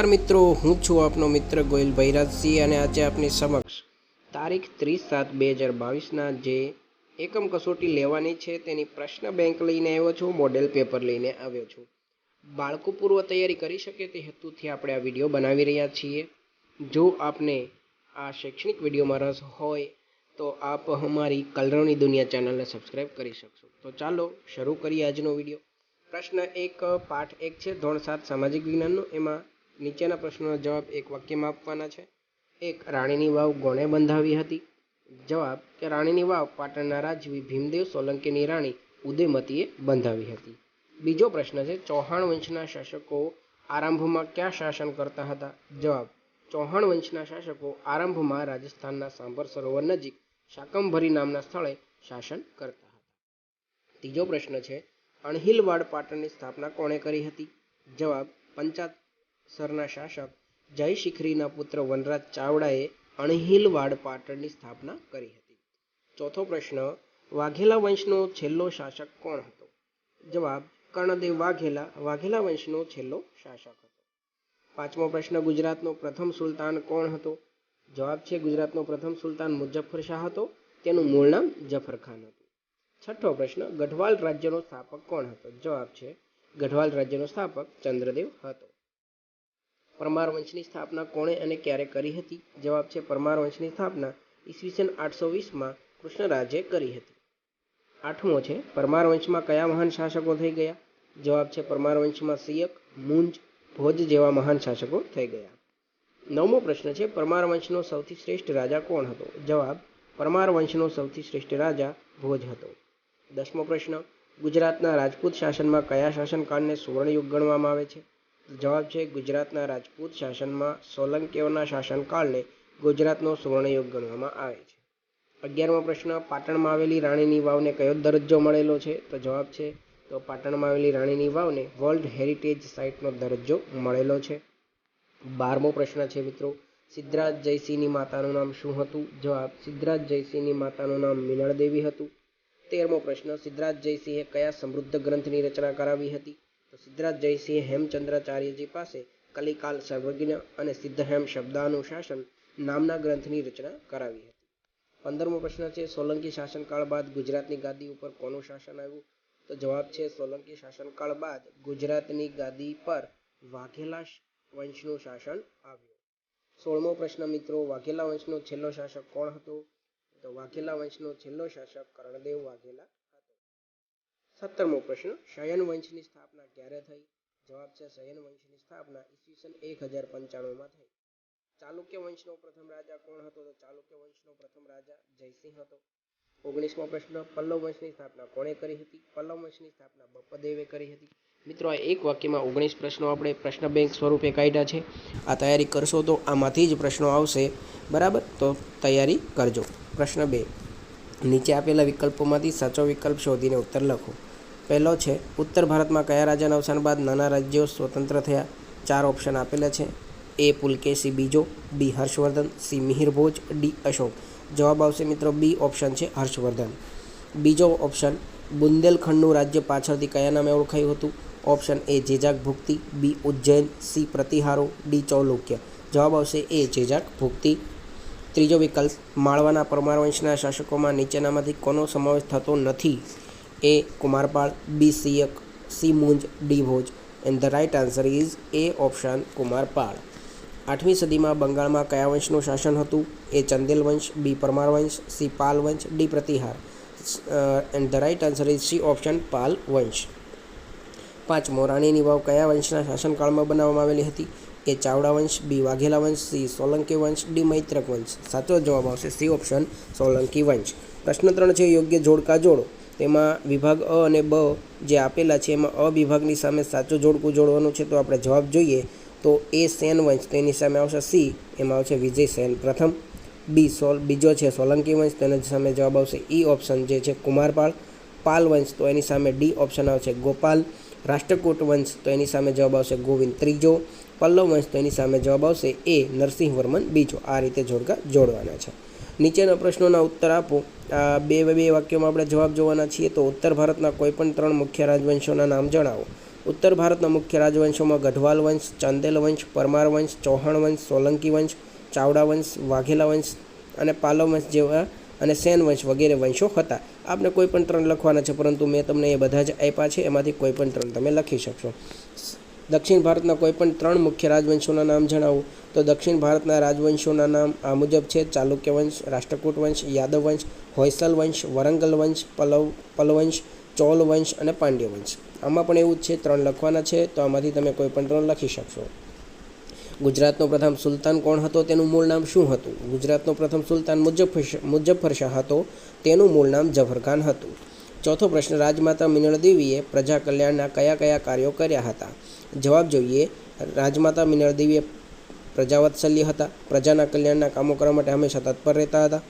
નમસ્કાર મિત્રો, હું છું આપનો મિત્ર ગોયલ ભૈરાજસિંહ અને આજે આપની સમક્ષ તારીખ 30/7/2022ના જે એકમ કસોટી લેવાની છે તેની પ્રશ્ન બેંક લઈને આવ્યો છું, મોડેલ પેપર લઈને આવ્યો છું। બાળકો પૂર્વ તૈયારી કરી શકે તે હેતુથી આપણે આ વિડીયો બનાવી રહ્યા છીએ। જો આપને આ શૈક્ષણિક વિડીયોમાં રસ હોય તો આપ અમારી કલરવની દુનિયા ચેનલને સબસ્ક્રાઈબ કરી શકશો। તો ચાલો શરૂ કરીએ આજનો વિડીયો। પ્રશ્ન 1 પાઠ 1 છે ધોરણ 7 સામાજિક વિજ્ઞાનનો। એમાં નીચેના પ્રશ્નોના જવાબ એક વાક્યમાં આપવાના છે। 1 રાણીની વાવ કોણે બંધાવી હતી? જવાબ કે રાણીની વાવ પાટણના રાજવી ભીમદેવ સોલંકીની રાણી ઉદયમતીએ બંધાવી હતી। બીજો પ્રશ્ન છે ચૌહાણ વંશના શાસકો આરંભમાં ક્યાં શાસન કરતા હતા? જવાબ ચૌહાણ વંશના શાસકો આરંભમાં રાજસ્થાનના સાંભર સરોવર નજીક શાકંભરી નામના સ્થળે શાસન કરતા હતા। ત્રીજો પ્રશ્ન છે અણહિલવાડ પાટણની સ્થાપના કોણે કરી હતી? જવાબ પંચાસરના શાસક જયશિખરીના પુત્ર વનરાજ ચાવડાએ અણહિલવાડ પાટણની સ્થાપના કરી હતી। ચોથો પ્રશ્ન વાઘેલા વંશનો છેલ્લો શાસક કોણ હતો? જવાબ કર્ણદેવ વાઘેલા વાઘેલા વંશનો છેલ્લો શાસક હતો। પાંચમો પ્રશ્ન ગુજરાતનો પ્રથમ સુલતાન કોણ હતો? જવાબ છે ગુજરાતનો પ્રથમ સુલતાન મુઝફ્ફર શાહ હતો। તેનું મૂળ નામ જફર ખાન હતું। છઠ્ઠો પ્રશ્ન ગઢવાલ રાજ્યનો સ્થાપક કોણ હતો? જવાબ છે ગઢવાલ રાજ્યનો સ્થાપક ચંદ્રદેવ હતો। પરમાર વંશની સ્થાપના કોણે અને ક્યારે કરી હતી? જવાબ છે પરમાર વંશની સ્થાપના ઈસવીસન 820માં કૃષ્ણરાજે કરી હતી। આઠમો છે પરમાર વંશમાં કયા મહાન શાસકો થઈ ગયા? જવાબ છે પરમાર વંશમાં સિયક, મુંજ, ભોજ જેવા મહાન શાસકો થઈ ગયા। નવમો પ્રશ્ન છે પરમાર વંશનો સૌથી શ્રેષ્ઠ રાજા કોણ હતો? જવાબ પરમાર વંશનો સૌથી શ્રેષ્ઠ રાજા ભોજ હતો। 10મો પ્રશ્ન ગુજરાતના રાજપૂત શાસનમાં કયા શાસનકાળને સુવર્ણયુગ ગણવામાં આવે છે? જવાબ છે ગુજરાતના રાજપૂત શાસનમાં સોલંકીઓના શાસનકાળને ગુજરાતનો સુવર્ણયુગ ગણવામાં આવે છે। 11મો પ્રશ્ન પાટણમાં આવેલી રાણીની વાવને કયો દરજ્જો મળેલો છે? તો જવાબ છે તો પાટણમાં આવેલી રાણીની વાવને વર્લ્ડ હેરિટેજ સાઇટનો દરજ્જો મળેલો છે। 12મો પ્રશ્ન છે મિત્રો સિદ્ધરાજ જયસિંહની માતાનું નામ શું હતું? જવાબ સિદ્ધરાજ જયસિંહની માતાનું નામ મિનળદેવી હતું। 13મો પ્રશ્ન સિદ્ધરાજ જયસિંહે કયા સમૃદ્ધ ગ્રંથની રચના કરાવી હતી? તો સિદ્ધરાજ જયસિંહે હેમચંદ્રાચાર્યજી પાસે કલિકાલ સર્વજ્ઞ અને સિદ્ધહેમ શબ્દાનુશાસન નામના ગ્રંથની રચના કરાવી હતી। 15મો પ્રશ્ન છે સોલંકી શાસનકાળ બાદ ગુજરાતની ગાદી ઉપર કોનું શાસન આવ્યું? તો જવાબ છે સોલંકી શાસનકાળ બાદ ગુજરાતની ગાદી પર વાઘેલા વંશનું શાસન આવ્યું। 16મો પ્રશ્ન મિત્રો વાઘેલા વંશનો છેલ્લો શાસક કોણ હતો? તો વાઘેલા વંશનો છેલ્લો શાસક કર્ણદેવ વાઘેલા હતો। 17મો પ્રશ્ન શયન વંશની સ્થાપના ક્યારે થઈ? જવાબ છે શયન વંશની સ્થાપના ઈસવીસન 1095માં થઈ। ચાલુક્ય વંશનો પ્રથમ રાજા કોણ હતો? તો ચાલુક્ય વંશનો પ્રથમ રાજા જયસિંહ હતો। 19મો પ્રશ્ન પલ્લવ વંશની સ્થાપના કોણે કરી હતી? પલ્લવ વંશની સ્થાપના બપ્પદેવે કરી હતી। મિત્રો આ એક વાક્યમાં 19 પ્રશ્નો આપણે પ્રશ્ન બેંક સ્વરૂપે કાઢ્યા છે। આ તૈયારી કરશો તો આમાંથી જ પ્રશ્નો આવશે, બરાબર? તો તૈયારી કરજો। પ્રશ્ન 2 નીચે આપેલા વિકલ્પોમાંથી સાચો વિકલ્પ શોધીને ઉત્તર લખો। પહેલો છે ઉત્તર ભારતમાં કયા રાજાના અવસાન બાદ નાના રાજ્યો સ્વતંત્ર થયા? 4 ઓપ્શન આપેલા છે। એ પુલકેશી બીજો, બી હર્ષવર્ધન, સી મિહિરભોજ, ડી અશોક। જવાબ આવશે મિત્રો બી ઓપ્શન છે હર્ષવર્ધન। બીજો ઓપ્શન બુંદેલખંડનું રાજ્ય પાછળથી કયા નામે ઓળખાયું હતું? Option A Jejak Bhukti, B Ujjain, C પ્રતિહારો, ડી ચૌલુક્ય। જવાબ આવશે એ જેજાક ભુક્તિ। ત્રીજો વિકલ્પ માળવાના પરમાર વંશના શાસકોમાં નીચેનામાંથી કોનો સમાવેશ થતો નથી? A Kumarpal, B Siyak, C Munj, D Bhoj. And the right answer is A option Kumarpal. 8મી સદીમાં બંગાળમાં કયા વંશનું શાસન હતું? એ ચંદેલ વંશ, બી પરમાર વંશ, સી પાલ વંશ, D Pratihar. And the right answer is C option Pal વંશ। 5મો રાણીની વાવ કયા વંશના શાસનકાળમાં બનાવવામાં આવેલી હતી? એ ચાવડા વંશ, બી વાઘેલા વંશ, સી સોલંકી વંશ, ડી મૈત્રક વંશ। સાચો જવાબ આવશે સી ઓપ્શન સોલંકી વંશ। પ્રશ્ન 3 છે યોગ્ય જોડકા જોડો। તેમાં વિભાગ અ અને બ જે આપેલા છે એમાં અ વિભાગની સામે સાચું જોડકું જોડવાનું છે। તો આપણે જવાબ જોઈએ તો એ સેન વંશ તો એની સામે આવશે સી, એમાં આવશે વિજય સેન પ્રથમ। બી બીજો છે સોલંકી વંશ તો એની સામે જવાબ આવશે ઈ ઓપ્શન જે છે કુમારપાળ। પાલ વંશ તો એની સામે ડી ઓપ્શન આવશે ગોપાલ। રાષ્ટ્રકૂટ વંશ તો એની સામે જવાબ આવશે ગોવિંદ ત્રીજો। પલ્લવ વંશ તો એની સામે જવાબ આવશે એ નરસિંહવર્મન બીજો। આ રીતે જોડકા જોડવાના છે। નીચેના પ્રશ્નોના ઉત્તર આપો। આ બે વાક્યોમાં આપણે જવાબ જોવાના છીએ। તો ઉત્તર ભારતના કોઈપણ 3 મુખ્ય રાજવંશોના નામ જણાવો। ઉત્તર ભારતના મુખ્ય રાજવંશોમાં ગઢવાલ વંશ, ચંદેલ વંશ, પરમાર વંશ, ચૌહાણ વંશ, સોલંકી વંશ, ચાવડા વંશ, વાઘેલા વંશ અને પાલવ વંશ જેવા અને સેન વંશ વગેરે વંશો હતા. આપને કોઈ પણ 3 લખવાના છે, પરંતુ મેં તમને એ બધા જ આપ્યા છે, એમાંથી કોઈ પણ 3 તમે લખી શકશો. દક્ષિણ ભારતના કોઈ પણ 3 મુખ્ય રાજવંશોના નામ જણાવું તો દક્ષિણ ભારતના રાજવંશોના નામ આ મુજબ છે: ચાલુક્ય વંશ, રાષ્ટ્રકૂટ વંશ, યાદવ વંશ, હોયસલ વંશ, વરંગલ વંશ, પલવંશ, ચોલ વંશ અને પાંડ્ય વંશ. આમાં પણ એવું જ છે, 3 લખવાના છે, તો આમાંથી તમે કોઈ પણ 3 લખી શકશો. ગુજરાતનો પ્રથમ સુલતાન કોણ હતો, તેનું મૂળ નામ શું હતું? ગુજરાતનો પ્રથમ સુલતાન મુઝફ્ફર શાહ હતો, તેનું મૂળ નામ જફરખાન હતું. ચોથો પ્રશ્ન: રાજમાતા મિનળ દેવીએ પ્રજા કલ્યાણના કયા કયા કાર્યો કર્યા હતા? જવાબ જોઈએ. રાજમાતા મિનળ દેવીએ પ્રજાવત્સલ્ય હતા. પ્રજાના કલ્યાણના કામો કરવા માટે હંમેશા તત્પર રહેતા હતા.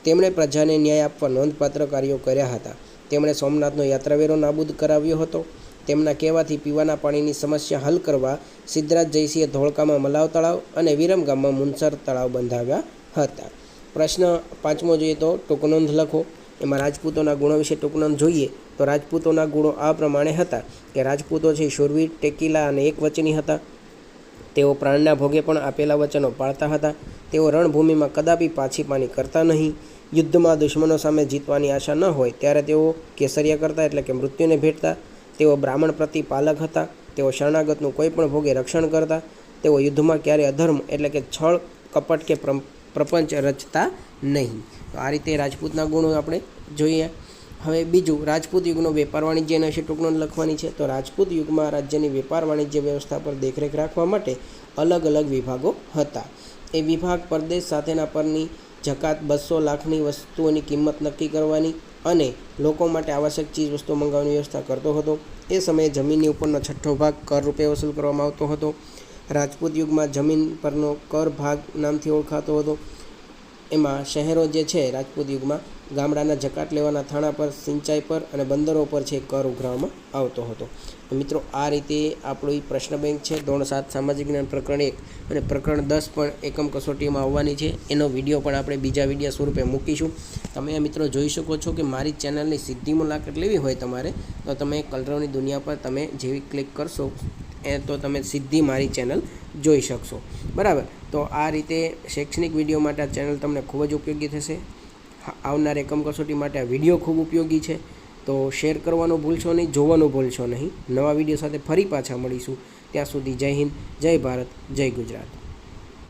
તેમણે પ્રજાને ન્યાય આપવા નોંધપાત્ર કાર્યો કર્યા હતા. તેમણે સોમનાથનો યાત્રાવેરો નાબૂદ કરાવ્યો હતો. તેમના કહેવાથી પીવાના પાણીની સમસ્યા હલ કરવા સિદ્ધરાજ જયસિંહે ધોળકામાં મલાવ તળાવ અને વિરમગામમાં મુનસર તળાવ બંધાવ્યા હતા. પ્રશ્ન 5મો જોઈએ તો ટૂંકનોંધ લખો. એમાં રાજપૂતોના ગુણો વિશે ટૂંકનોંધ જોઈએ તો રાજપૂતોના ગુણો આ પ્રમાણે હતા કે રાજપૂતો છે શૂરવીર, ટેકીલા અને એકવચની હતા. તેઓ પ્રાણના ભોગે પણ આપેલા વચનો પાળતા હતા. તેઓ રણભૂમિમાં કદાપી પાછીપાની કરતા નહીં. યુદ્ધમાં દુશ્મનો સામે જીતવાની આશા ન હોય ત્યારે તેઓ કેસરિયા કરતા, એટલે કે મૃત્યુને ભેટતા. તેઓ બ્રાહ્મણ પ્રતિપાલક હતા. તેઓ શરણાગતનું કોઈ પણ ભોગે રક્ષણ કરતા. તેઓ યુદ્ધમાં ક્યારેય અધર્મ એટલે કે છળ, કપટ કે પ્રપંચ રચતા નહીં. તો આ રીતે રાજપૂતના ગુણો આપણે જોઈએ. હવે બીજું, રાજપૂત યુગનો વેપાર વાણિજ્ય એના વિશે ટૂંકનોંધ લખવાની છે. તો રાજપૂત યુગમાં રાજ્યની વેપાર વાણિજ્ય વ્યવસ્થા પર દેખરેખ રાખવા માટે અલગ અલગ વિભાગો હતા. એ વિભાગ પરદેશ સાથેના પરની જકાત, 200 લાખની વસ્તુઓની કિંમત નક્કી કરવાની અને લોકો માટે આવશ્યક ચીજ વસ્તુઓ મંગાવવાની વ્યવસ્થા કરતો હતો. એ સમયે જમીનની ઉપરનો 6ઠ્ઠો ભાગ કર રૂપે વસૂલ કરવામાં આવતો હતો. રાજપૂત યુગમાં જમીન પરનો કર ભાગ નામથી ઓળખાતો હતો. એમાં શહેરો જે છે રાજપૂત યુગમાં ગામડાના જકાત લેવાના થાણા પર, સિંચાઈ પર અને બંદરો પર છે કર ઉઘરાવવામાં આવતો હતો. મિત્રો, આ રીતે આપણું પ્રશ્ન બેંક છે ધોરણ 7 સામાજિક જ્ઞાન પ્રકરણ 1 અને પ્રકરણ 10 પણ એકમ કસોટીમાં આવવાની છે. એનો વિડીયો પણ આપણે બીજા વિડીયો સ્વરૂપે મૂકીશું. તમે મિત્રો જોઈ શકો છો કે મારી ચેનલની સીધી મુલાકાત લેવી હોય તમારે તો તમે કલરવની દુનિયા પર તમે જેવી ક્લિક કરશો તો તમે સીધી મારી ચેનલ જોઈ શકશો. બરાબર. તો આ રીતે શૈક્ષણિક વિડીયો માટે આ ચેનલ તમને ખૂબ જ ઉપયોગી થશે. આવનાર એકમ કસોટી માટે આ વિડીયો ખૂબ ઉપયોગી છે. તો શેર કરવાનું ભૂલશો નહીં, જોવાનું ભૂલશો નહીં. નવા વિડીયો સાથે ફરી પાછા મળીશું. ત્યાં સુધી જય હિન્દ, જય ભારત, જય ગુજરાત.